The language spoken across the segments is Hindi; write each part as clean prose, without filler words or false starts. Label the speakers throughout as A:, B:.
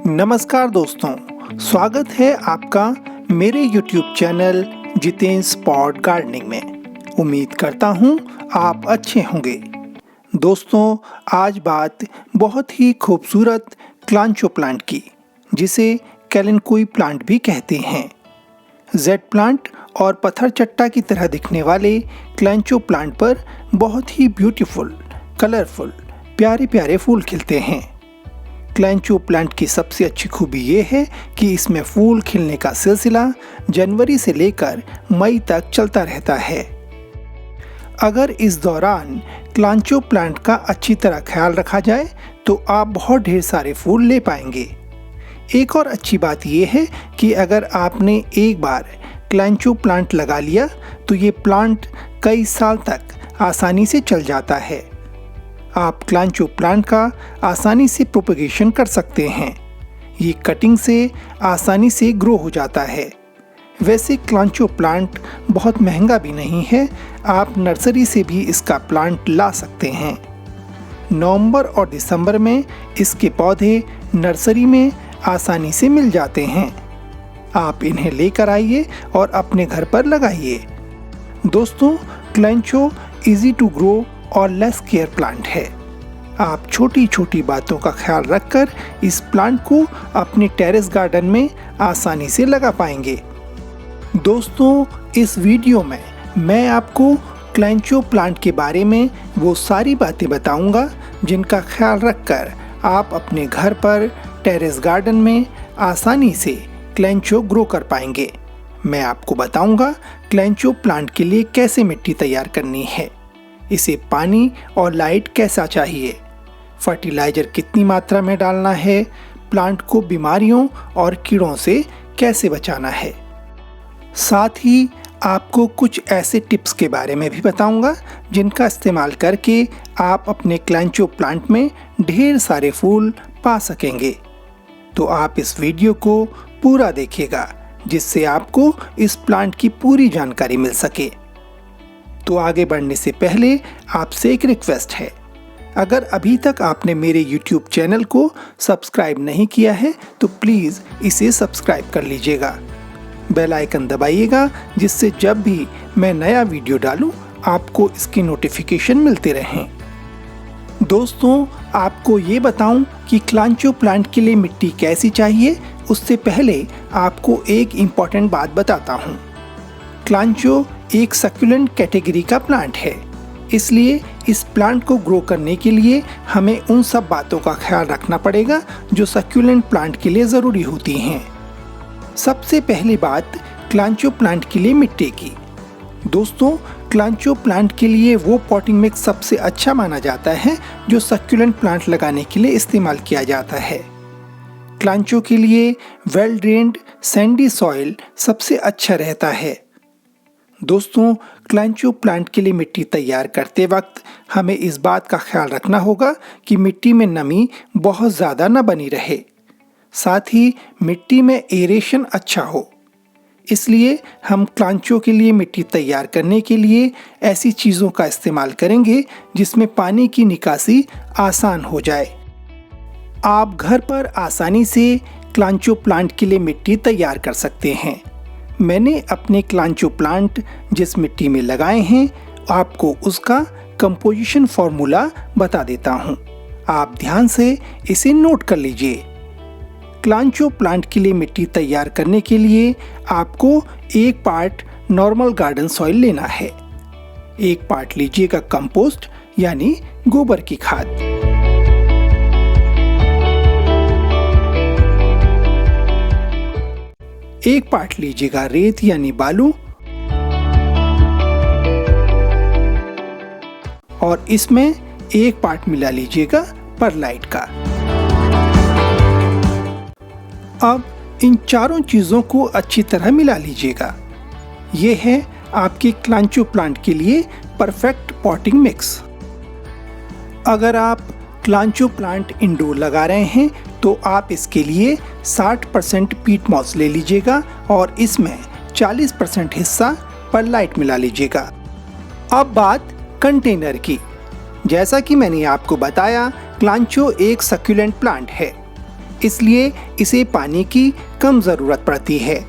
A: नमस्कार दोस्तों, स्वागत है आपका मेरे YouTube channel Jitendra spot gardening में। उम्मीद करता हूँ आप अच्छे होंगे। दोस्तों, आज बात बहुत ही खूबसूरत क्लांचो प्लांट की, जिसे कैलेनकुई प्लांट भी कहते हैं। जेड प्लांट और पत्थर चट्टा की तरह दिखने वाले क्लांचो प्लांट पर बहुत ही ब्यूटीफुल, कलरफुल, प्यारे प्यारे फूल खिलते हैं। क्लांचो प्लांट की सबसे अच्छी खूबी ये है कि इसमें फूल खिलने का सिलसिला जनवरी से लेकर मई तक चलता रहता है। अगर इस दौरान क्लांचो प्लांट का अच्छी तरह ख्याल रखा जाए तो आप बहुत ढेर सारे फूल ले पाएंगे। एक और अच्छी बात यह है कि अगर आपने एक बार क्लांचो प्लांट लगा लिया तो ये प्लांट कई साल तक आसानी से चल जाता है। आप क्लांचो प्लांट का आसानी से प्रोपगेशन कर सकते हैं। ये कटिंग से आसानी से ग्रो हो जाता है। वैसे क्लांचो प्लांट बहुत महंगा भी नहीं है, आप नर्सरी से भी इसका प्लांट ला सकते हैं। नवंबर और दिसंबर में इसके पौधे नर्सरी में आसानी से मिल जाते हैं। आप इन्हें लेकर आइए और अपने घर पर लगाइए। दोस्तों, क्लांचो इजी टू ग्रो और लेस केयर प्लांट है। आप छोटी छोटी बातों का ख्याल रखकर इस प्लांट को अपने टेरेस गार्डन में आसानी से लगा पाएंगे। दोस्तों, इस वीडियो में मैं आपको क्लांचो प्लांट के बारे में वो सारी बातें बताऊंगा जिनका ख्याल रखकर आप अपने घर पर टेरेस गार्डन में आसानी से क्लांचो ग्रो कर पाएंगे। मैं आपको बताऊंगा क्लांचो प्लांट के लिए कैसे मिट्टी तैयार करनी है, इसे पानी और लाइट कैसा चाहिए, फर्टिलाइजर कितनी मात्रा में डालना है, प्लांट को बीमारियों और कीड़ों से कैसे बचाना है। साथ ही आपको कुछ ऐसे टिप्स के बारे में भी बताऊंगा जिनका इस्तेमाल करके आप अपने क्लांचो प्लांट में ढेर सारे फूल पा सकेंगे। तो आप इस वीडियो को पूरा देखिएगा जिससे आपको इस प्लांट की पूरी जानकारी मिल सके। तो आगे बढ़ने से पहले आपसे एक रिक्वेस्ट है, अगर अभी तक आपने मेरे YouTube चैनल को सब्सक्राइब नहीं किया है तो प्लीज़ इसे सब्सक्राइब कर लीजिएगा। बेल आइकन दबाइएगा जिससे जब भी मैं नया वीडियो डालूं आपको इसकी नोटिफिकेशन मिलते रहें। दोस्तों, आपको ये बताऊं कि क्लांचो प्लांट के लिए मिट्टी कैसी चाहिए, उससे पहले आपको एक इम्पॉर्टेंट बात बताता हूँ। क्लांचो एक सक्यूलेंट कैटेगरी का प्लांट है, इसलिए इस प्लांट को ग्रो करने के लिए हमें उन सब बातों का ख्याल रखना पड़ेगा जो सक्यूलेंट प्लांट के लिए ज़रूरी होती हैं। सबसे पहली बात क्लांचो प्लांट के लिए मिट्टी की। दोस्तों, क्लांचो प्लांट के लिए वो पॉटिंग मिक्स सबसे अच्छा माना जाता है जो सक्यूलेंट प्लांट लगाने के लिए इस्तेमाल किया जाता है। क्लांचो के लिए वेल ड्रेन्ड सैंडी सॉइल सबसे अच्छा रहता है। दोस्तों, क्लांचो प्लांट के लिए मिट्टी तैयार करते वक्त हमें इस बात का ख्याल रखना होगा कि मिट्टी में नमी बहुत ज़्यादा न बनी रहे, साथ ही मिट्टी में एरेशन अच्छा हो। इसलिए हम क्लांचो के लिए मिट्टी तैयार करने के लिए ऐसी चीज़ों का इस्तेमाल करेंगे जिसमें पानी की निकासी आसान हो जाए। आप घर पर आसानी से क्लांचो प्लांट के लिए मिट्टी तैयार कर सकते हैं। मैंने अपने क्लांचो प्लांट जिस मिट्टी में लगाए हैं आपको उसका कंपोजिशन फॉर्मूला बता देता हूँ। आप ध्यान से इसे नोट कर लीजिए। क्लांचो प्लांट के लिए मिट्टी तैयार करने के लिए आपको 1 पार्ट नॉर्मल गार्डन सॉइल लेना है, 1 पार्ट लीजिएगा कंपोस्ट यानी गोबर की खाद, 1 पार्ट लीजिएगा रेत यानी बालू, और इसमें 1 पार्ट मिला लीजिएगा परलाइट का। अब इन चारों चीज़ों को अच्छी तरह मिला लीजिएगा। ये है आपके क्लांचो प्लांट के लिए परफेक्ट पॉटिंग मिक्स। अगर आप क्लांचो प्लांट इंडोर लगा रहे हैं तो आप इसके लिए 60% पीट मॉस ले लीजिएगा और इसमें 40% हिस्सा परलाइट मिला लीजिएगा। अब बात कंटेनर की। जैसा कि मैंने आपको बताया, क्लांचो एक सक्यूलेंट प्लांट है, इसलिए इसे पानी की कम ज़रूरत पड़ती है।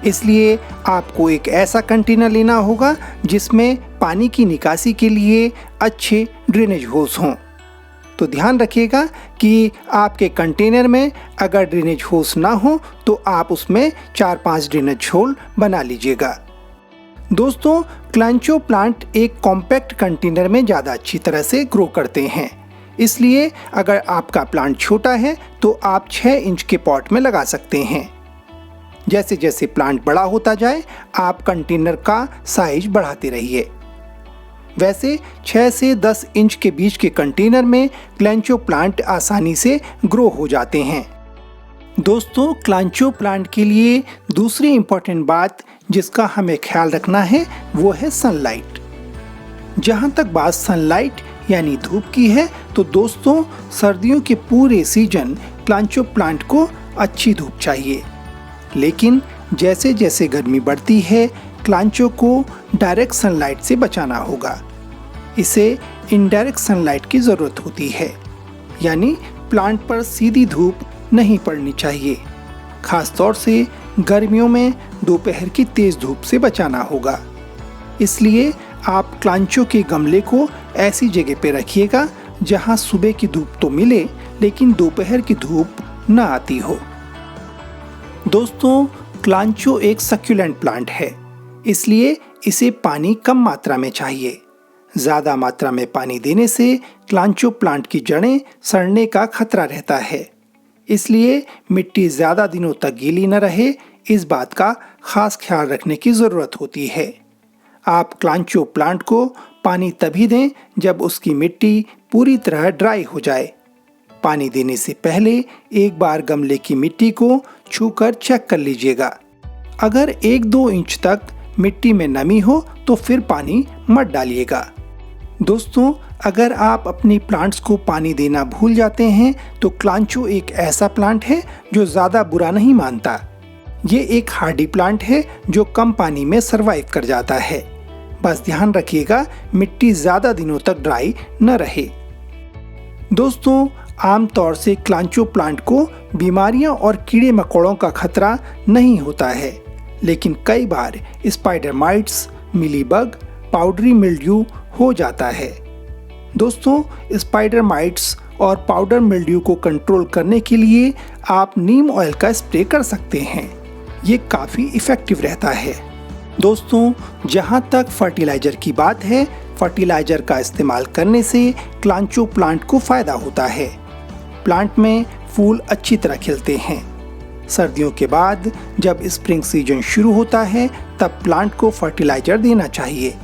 A: इसलिए आपको एक ऐसा कंटेनर लेना होगा जिसमें पानी की निकासी के लिए अच्छे ड्रेनेज होल्स हों। तो ध्यान रखिएगा कि आपके कंटेनर में अगर ड्रेनेज होल्स ना हो तो आप उसमें 4-5 ड्रेनेज होल बना लीजिएगा। दोस्तों, क्लांचो प्लांट एक कॉम्पैक्ट कंटेनर में ज़्यादा अच्छी तरह से ग्रो करते हैं। इसलिए अगर आपका प्लांट छोटा है तो आप 6 इंच के पॉट में लगा सकते हैं। जैसे जैसे प्लांट बड़ा होता जाए आप कंटेनर का साइज बढ़ाते रहिए। वैसे 6 से 10 इंच के बीच के कंटेनर में क्लांचो प्लांट आसानी से ग्रो हो जाते हैं। दोस्तों, क्लांचो प्लांट के लिए दूसरी इम्पोर्टेंट बात जिसका हमें ख्याल रखना है वो है सनलाइट। जहाँ तक बात सनलाइट यानी धूप की है तो दोस्तों, सर्दियों के पूरे सीजन क्लांचो प्लांट को अच्छी धूप चाहिए। लेकिन जैसे जैसे गर्मी बढ़ती है क्लांचो को डायरेक्ट सनलाइट से बचाना होगा। इसे इनडायरेक्ट सनलाइट की ज़रूरत होती है, यानी प्लांट पर सीधी धूप नहीं पड़नी चाहिए। खास तौर से गर्मियों में दोपहर की तेज़ धूप से बचाना होगा। इसलिए आप क्लांचो के गमले को ऐसी जगह पे रखिएगा जहां सुबह की धूप तो मिले लेकिन दोपहर की धूप न आती हो। दोस्तों, क्लांचो एक सक्यूलेंट प्लांट है, इसलिए इसे पानी कम मात्रा में चाहिए। ज़्यादा मात्रा में पानी देने से क्लांचो प्लांट की जड़ें सड़ने का खतरा रहता है। इसलिए मिट्टी ज़्यादा दिनों तक गीली न रहे, इस बात का खास ख्याल रखने की ज़रूरत होती है। आप क्लांचो प्लांट को पानी तभी दें जब उसकी मिट्टी पूरी तरह ड्राई हो जाए। पानी देने से पहले एक बार गमले की मिट्टी को छूकर चेक कर लीजिएगा। अगर 1-2 इंच तक मिट्टी में नमी हो तो फिर पानी मत डालिएगा। दोस्तों, अगर आप अपनी प्लांट्स को पानी देना भूल जाते हैं तो क्लांचो एक ऐसा प्लांट है जो ज़्यादा बुरा नहीं मानता। ये एक हार्डी प्लांट है जो कम पानी में सरवाइव कर जाता है। बस ध्यान रखिएगा मिट्टी ज़्यादा दिनों तक ड्राई न रहे। दोस्तों, आमतौर से क्लांचो प्लांट को बीमारियां और कीड़े मकोड़ों का खतरा नहीं होता है, लेकिन कई बार spider mites, mealybug, powdery mildew हो जाता है। दोस्तों, स्पाइडर माइट्स और पाउडर मिल्ड्यू को कंट्रोल करने के लिए आप नीम ऑयल का स्प्रे कर सकते हैं। ये काफ़ी इफ़ेक्टिव रहता है। दोस्तों, जहाँ तक फर्टिलाइज़र की बात है, फर्टिलाइज़र का इस्तेमाल करने से क्लांचो प्लांट को फ़ायदा होता है। प्लांट में फूल अच्छी तरह खिलते हैं। सर्दियों के बाद जब स्प्रिंग सीजन शुरू होता है तब प्लांट को फर्टिलाइज़र देना चाहिए।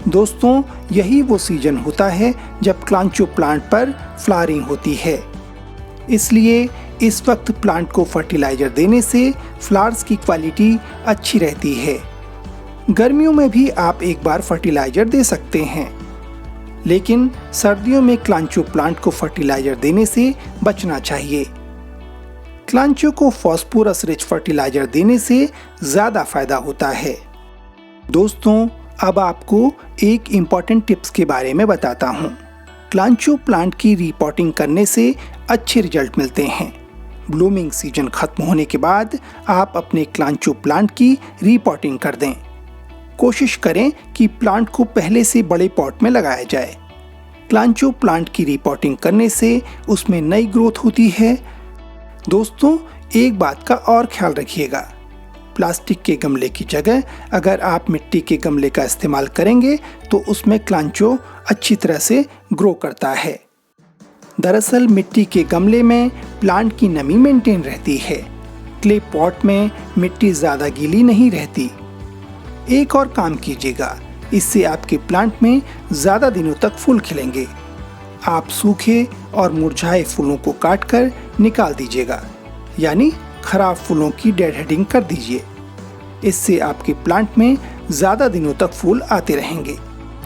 A: दोस्तों, यही वो सीजन होता है जब क्लांचो प्लांट पर फ्लावरिंग होती है। इसलिए इस वक्त प्लांट को फर्टिलाइज़र देने से फ्लावर्स की क्वालिटी अच्छी रहती है। गर्मियों में भी आप एक बार फर्टिलाइज़र दे सकते हैं, लेकिन सर्दियों में क्लांचो प्लांट को फर्टिलाइज़र देने से बचना चाहिए। क्लांचो को फॉस्फोरस रिच फर्टिलाइज़र देने से ज़्यादा फायदा होता है। दोस्तों, अब आपको एक इम्पॉर्टेंट टिप्स के बारे में बताता हूँ। क्लांचो प्लांट की रिपोर्टिंग करने से अच्छे रिजल्ट मिलते हैं। ब्लूमिंग सीजन खत्म होने के बाद आप अपने क्लांचो प्लांट की रिपोर्टिंग कर दें। कोशिश करें कि प्लांट को पहले से बड़े पॉट में लगाया जाए। क्लांचो प्लांट की रिपोर्टिंग करने से उसमें नई ग्रोथ होती है। दोस्तों, एक बात का और ख्याल रखिएगा, प्लास्टिक के गमले की जगह अगर आप मिट्टी के गमले का इस्तेमाल करेंगे तो उसमें क्लांचो अच्छी तरह से ग्रो करता है। दरअसल मिट्टी के गमले में प्लांट की नमी मेंटेन रहती है। क्ले पॉट में मिट्टी ज़्यादा गीली नहीं रहती। एक और काम कीजिएगा, इससे आपके प्लांट में ज़्यादा दिनों तक फूल खिलेंगे। आप सूखे और मुरझाए फूलों को काटकर निकाल दीजिएगा, यानी खराब फूलों की डेड हेडिंग कर दीजिए। इससे आपके प्लांट में ज़्यादा दिनों तक फूल आते रहेंगे।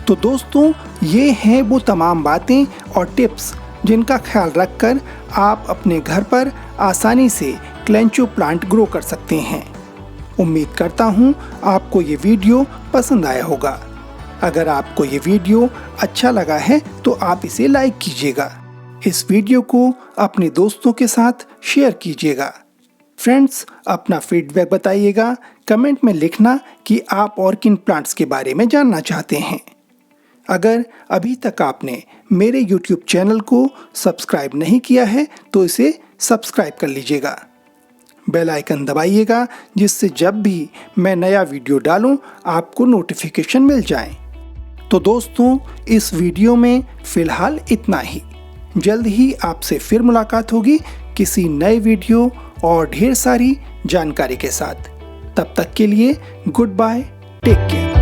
A: तो दोस्तों, ये हैं वो तमाम बातें और टिप्स जिनका ख्याल रखकर आप अपने घर पर आसानी से क्लांचो प्लांट ग्रो कर सकते हैं। उम्मीद करता हूँ आपको ये वीडियो पसंद आया होगा। अगर आपको ये वीडियो अच्छा लगा है तो आप इसे लाइक कीजिएगा। इस वीडियो को अपने दोस्तों के साथ शेयर कीजिएगा। फ्रेंड्स, अपना फीडबैक बताइएगा, कमेंट में लिखना कि आप और किन प्लांट्स के बारे में जानना चाहते हैं। अगर अभी तक आपने मेरे YouTube चैनल को सब्सक्राइब नहीं किया है तो इसे सब्सक्राइब कर लीजिएगा। बेल आइकन दबाइएगा जिससे जब भी मैं नया वीडियो डालूं आपको नोटिफिकेशन मिल जाए। तो दोस्तों, इस वीडियो में फिलहाल इतना ही। जल्द ही आपसे फिर मुलाकात होगी किसी नए वीडियो और ढेर सारी जानकारी के साथ। तब तक के लिए गुड बाय, टेक केयर।